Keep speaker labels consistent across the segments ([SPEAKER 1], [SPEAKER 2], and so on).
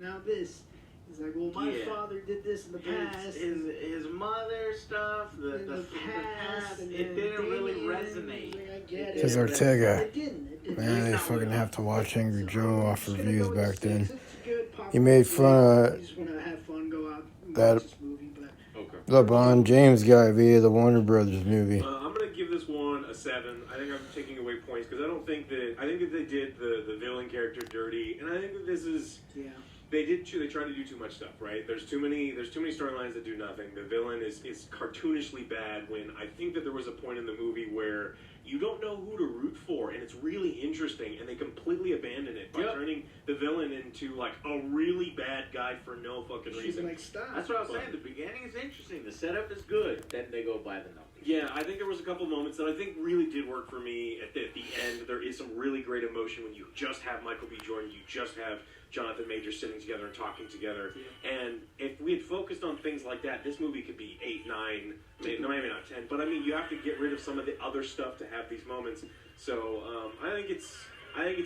[SPEAKER 1] Now this. He's like, well, my father did this in the past.
[SPEAKER 2] His mother stuff, the past, it didn't really resonate.
[SPEAKER 1] Like, I get it.
[SPEAKER 3] Says Ortega.
[SPEAKER 1] It didn't.
[SPEAKER 3] Man, they fucking have to watch Angry Joe off reviews back then.
[SPEAKER 1] It's good
[SPEAKER 3] He made fun of
[SPEAKER 1] you just want to have fun, go out and
[SPEAKER 3] that
[SPEAKER 1] watch this movie, but
[SPEAKER 3] LeBron James guy via the Warner Brothers movie.
[SPEAKER 4] I'm going to give this one a 7. I think I'm taking away points because I think that they did the villain character dirty, and I think that this is...
[SPEAKER 1] yeah.
[SPEAKER 4] They tried to do too much stuff, right? There's too many storylines that do nothing. The villain is cartoonishly bad when I think that there was a point in the movie where you don't know who to root for, and it's really interesting, and they completely abandon it by turning the villain into, like, a really bad guy for no fucking reason.
[SPEAKER 1] Like, stop.
[SPEAKER 2] That's what I was saying. The beginning is interesting. The setup is good. Then they go by the numbers.
[SPEAKER 4] Yeah, I think there was a couple moments that I think really did work for me. At the end, there is some really great emotion when you just have Michael B. Jordan, you just have Jonathan Majors sitting together and talking together. Yeah. And if we had focused on things like that, this movie could be 8, 9, maybe not 10. But I mean, you have to get rid of some of the other stuff to have these moments. So I think it's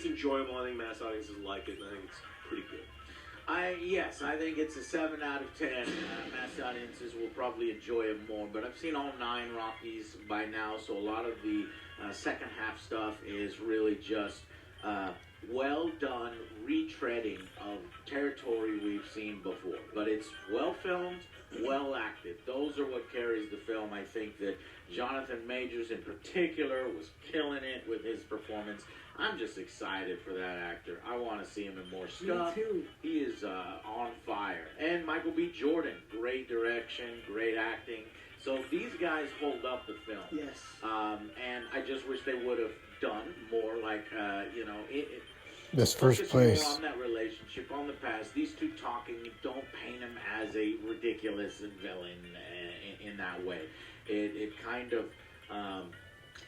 [SPEAKER 4] enjoyable. I think mass audiences like it, and I think it's pretty good.
[SPEAKER 2] Yes, I think it's a 7 out of 10. Mass audiences will probably enjoy it more, but I've seen all 9 Rockies by now, so a lot of the second half stuff is really just well done retreading of territory we've seen before. But it's well filmed, well acted. Those are what carries the film. I think that Jonathan Majors in particular was killing it with his performance. I'm just excited for that actor. I want to see him in more stuff.
[SPEAKER 1] Me too.
[SPEAKER 2] He is on fire. And Michael B. Jordan, great direction, great acting. So these guys hold up the film.
[SPEAKER 1] Yes.
[SPEAKER 2] And I just wish they would have done more, like,
[SPEAKER 3] This first place.
[SPEAKER 2] More on that relationship, on the past. These two talking, you don't paint them as a ridiculous villain in that way. It kind of...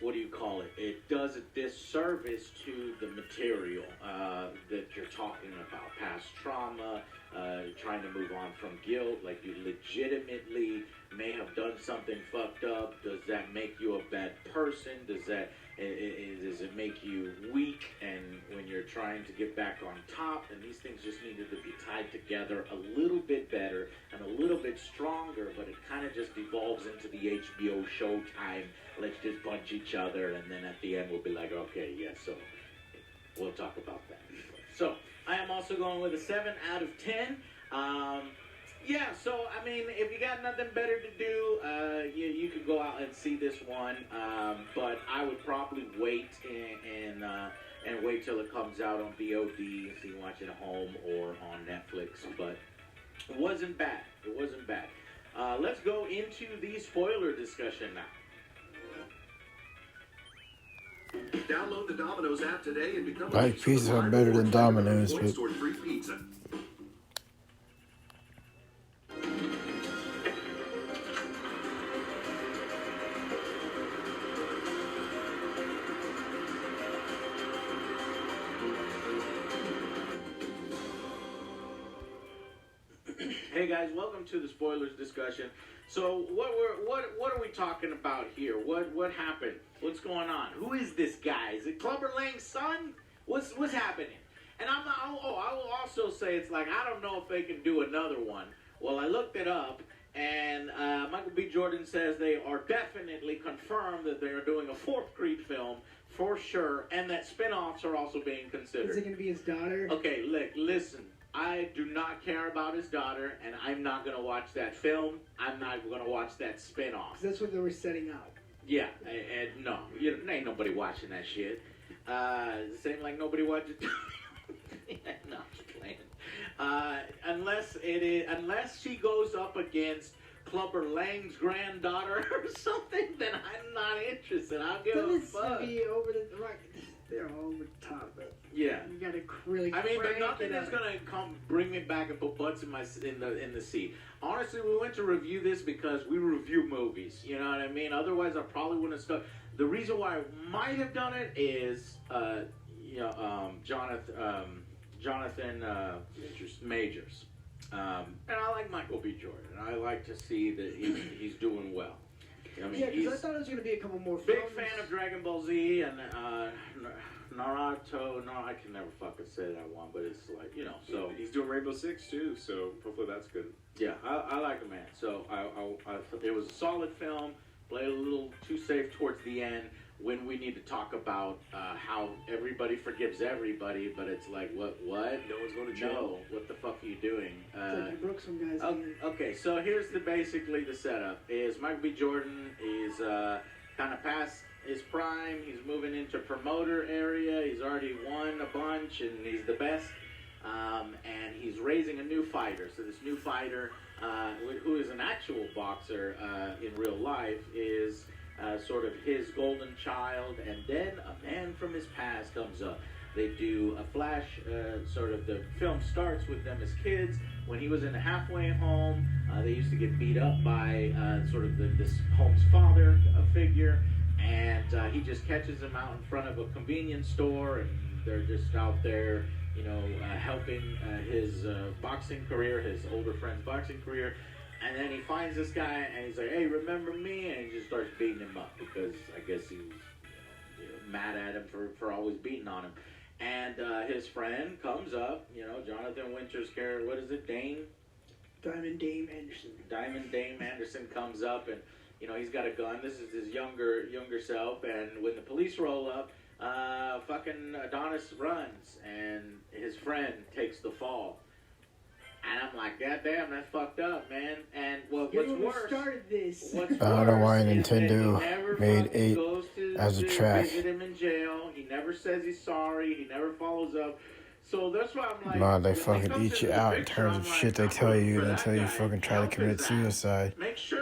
[SPEAKER 2] what do you call it? It does a disservice to the material that you're talking about. Past trauma, trying to move on from guilt, like you legitimately may have done something fucked up. Does that make you a bad person? Does it make you weak? And when you're trying to get back on top, and these things just needed to be tied together a little bit better and a little bit stronger, but it kind of just devolves into the HBO Showtime. Let's just punch each other, and then at the end we'll be like, okay, yeah, so we'll talk about that. So I am also going with a 7 out of 10. Yeah, so, I mean, if you got nothing better to do, you could go out and see this one. But I would probably wait and wait till it comes out on VOD, so you can watch it at home or on Netflix. But it wasn't bad. It wasn't bad. Let's go into the spoiler discussion now.
[SPEAKER 5] Download the Domino's app today and become
[SPEAKER 3] Like pizzas are better than Domino's, but
[SPEAKER 5] free pizza.
[SPEAKER 2] Hey guys, welcome to the spoilers discussion. So what are we talking about here? What happened? What's going on? Who is this guy? Is it Clubber Lang's son? What's happening? And I will also say it's like I don't know if they can do another one. Well, I looked it up, and Michael B. Jordan says they are definitely confirmed that they are doing a 4th Creed film for sure, and that spin-offs are also being considered.
[SPEAKER 1] Is it going to be his daughter?
[SPEAKER 2] Okay, look, listen. I do not care about his daughter, and I'm not going to watch that film. I'm not going to watch that spin-off.
[SPEAKER 1] That's what they were setting up.
[SPEAKER 2] Yeah, and no, ain't nobody watching that shit. Same like nobody watches... No, I'm just playing. Unless she goes up against Clubber Lang's granddaughter or something, then I'm not interested. I'll give a fuck.
[SPEAKER 1] Be over the right. They're all over the top, but
[SPEAKER 2] yeah,
[SPEAKER 1] you gotta really.
[SPEAKER 2] I mean, but nothing is gonna come bring me back and put butts in the seat. Honestly, we went to review this because we review movies. You know what I mean? Otherwise, I probably wouldn't have stuck. The reason why I might have done it is, Jonathan Majors. And I like Michael B. Jordan. I like to see that he's doing well. I mean,
[SPEAKER 1] yeah, because I thought it was going to be a couple more
[SPEAKER 2] big fan of Dragon Ball Z, and Naruto. No, I can never fucking say that one, but it's like, so
[SPEAKER 4] he's doing Rainbow Six too, so hopefully that's good.
[SPEAKER 2] yeah, I like it, man. So it was a solid film. Played a little too safe towards the end when we need to talk about how everybody forgives everybody, but it's like, what?
[SPEAKER 4] No one's going to jail.
[SPEAKER 2] No, what the fuck are you doing?
[SPEAKER 1] It's like you broke some guy's hand.
[SPEAKER 2] Okay, so here's basically the setup. Is Michael B. Jordan is kind of past his prime. He's moving into promoter area. He's already won a bunch, and he's the best. And he's raising a new fighter. So this new fighter, who is an actual boxer in real life, is sort of his golden child. And then a man from his past comes up. They do a flash, sort of the film starts with them as kids. When he was in a halfway home, they used to get beat up by sort of this home's father figure. And he just catches him out in front of a convenience store, and they're just out there, helping his boxing career, his older friend's boxing career. And then he finds this guy, and he's like, "Hey, remember me?" And he just starts beating him up because I guess he was mad at him for always beating on him. And his friend comes up, Jonathan Winter's character, what is it,
[SPEAKER 1] Diamond Dame Anderson.
[SPEAKER 2] Diamond Dame Anderson comes up, and he's got a gun. This is his younger self, and when the police roll up, fucking Adonis runs, and his friend takes the fall. And I'm like, God damn, that's fucked up, man. And what's worse?
[SPEAKER 1] Started this.
[SPEAKER 3] I don't know why Nintendo made 8 as a track.
[SPEAKER 2] Visit him in jail. He never says he's sorry. He never follows up. So that's why I'm like,
[SPEAKER 3] Nah, they fucking eat you out in terms of shit they tell you until you fucking try to commit suicide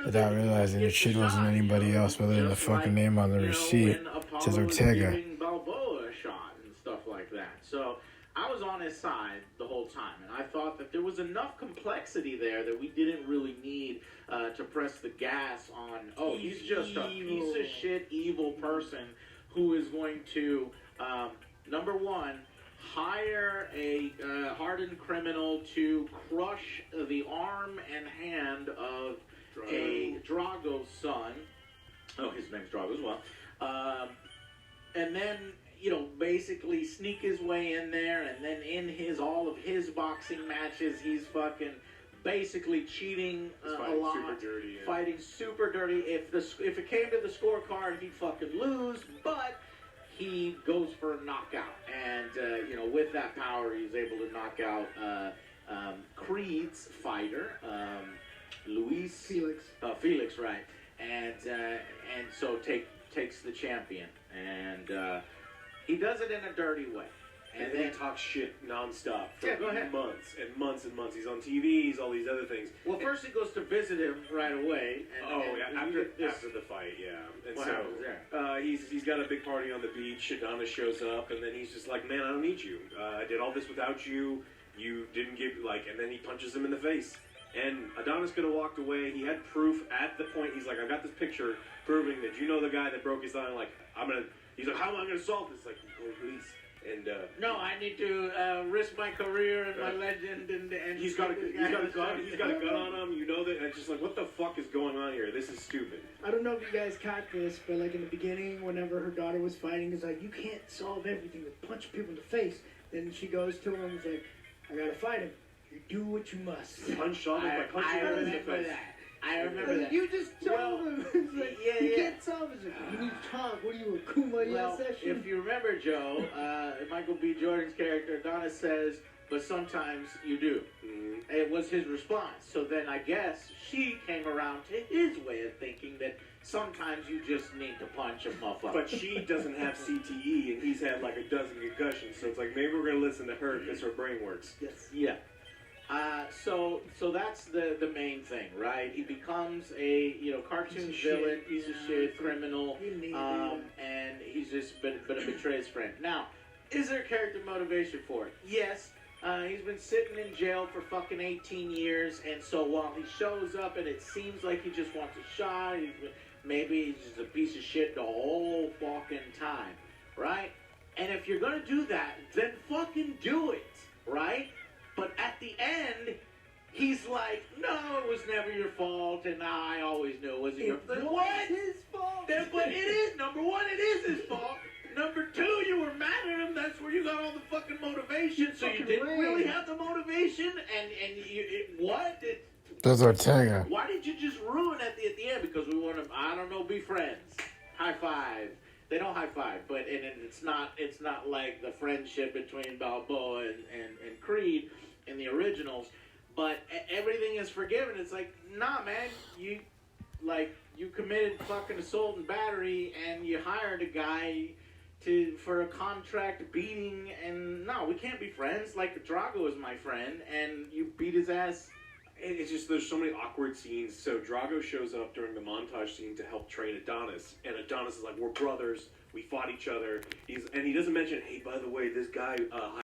[SPEAKER 3] without realizing your shit wasn't anybody else other than the fucking name on the receipt. It says Ortega.
[SPEAKER 2] Balboa a shot and stuff like that. So I was on his side the whole time, and I thought that there was enough complexity there that we didn't really need to press the gas on, he's just a piece of shit evil person who is going to, number one, hire a hardened criminal to crush the arm and hand of a Drago's son. Oh, his name's Drago as well. And then, basically sneak his way in there, and then in all of his boxing matches, he's fucking basically cheating a lot,
[SPEAKER 4] super dirty, yeah.
[SPEAKER 2] Fighting super dirty. If it came to the scorecard, he'd fucking lose, but he goes for a knockout, and with that power, he's able to knock out Creed's fighter, Felix, right? And so takes the champion, and he does it in a dirty way.
[SPEAKER 4] And then he talks shit nonstop for
[SPEAKER 2] go ahead.
[SPEAKER 4] months and months and months. He's on TV, he's all these other things.
[SPEAKER 2] Well, first he goes to visit him right away.
[SPEAKER 4] After the fight, yeah. And
[SPEAKER 2] what happens there?
[SPEAKER 4] He's got a big party on the beach. Adonis shows up, and then he's just like, "Man, I don't need you. I did all this without you. You didn't give and then he punches him in the face. And Adonis could have walked away. He had proof at the point. He's like, "I got this picture proving that you know the guy that broke his eye." He's like, "How am I gonna solve this?" Like, "Go to police." And
[SPEAKER 2] no, I need to risk my career and my legend, and
[SPEAKER 4] he's got a gun. He's got a gun on him. You know that. And it's just like, what the fuck is going on here? This is stupid.
[SPEAKER 1] I don't know if you guys caught this, but like in the beginning, whenever her daughter was fighting, it's like, you can't solve everything with punch people in the face. Then she goes to him and is like, I gotta fight him. You do what you must.
[SPEAKER 4] Punch Sean by punching him in the face.
[SPEAKER 2] I remember that.
[SPEAKER 1] You just told him. It's like, you can't solve it. Like, you need to talk. What are you, a Kumbaya session?
[SPEAKER 2] If you remember, Joe, Michael B. Jordan's character, Adonis says, but sometimes you do. Mm-hmm. It was his response. So then I guess she came around to his way of thinking that sometimes you just need to punch a motherfucker.
[SPEAKER 4] But she doesn't have CTE, and he's had like a dozen concussions. So it's like, maybe we're going to listen to her because her brain works.
[SPEAKER 2] Yes. Yeah. So that's the main thing, right? He becomes a cartoon villain, piece of shit, criminal, and he's just but betrays his friend. Now, is there character motivation for it? Yes. He's been sitting in jail for fucking 18 years, and so while he shows up and it seems like he just wants a shot, maybe he's just a piece of shit the whole fucking time, right? And if you're gonna do that, then fucking do it, right? But at the end, he's like, "No, it was never your fault, and I always knew it wasn't your fault." What?
[SPEAKER 1] His fault.
[SPEAKER 2] But it is. Number one, it is his fault. Number two, you were mad at him. That's where you got all the fucking motivation. So you didn't really have the motivation, what?
[SPEAKER 3] That's Ortega.
[SPEAKER 2] Why did you just ruin at the end? Because we want to, I don't know, be friends. High five. They don't high five, but it's not like the friendship between Balboa and Creed in the originals. But everything is forgiven. It's like, nah, man, you committed fucking assault and battery, and you hired a guy for a contract beating, and no, we can't be friends. Like, Drago is my friend, and you beat his ass.
[SPEAKER 4] It's just, there's so many awkward scenes. So Drago shows up during the montage scene to help train Adonis, and Adonis is like, we're brothers, we fought each other. And he doesn't mention, hey, by the way, this guy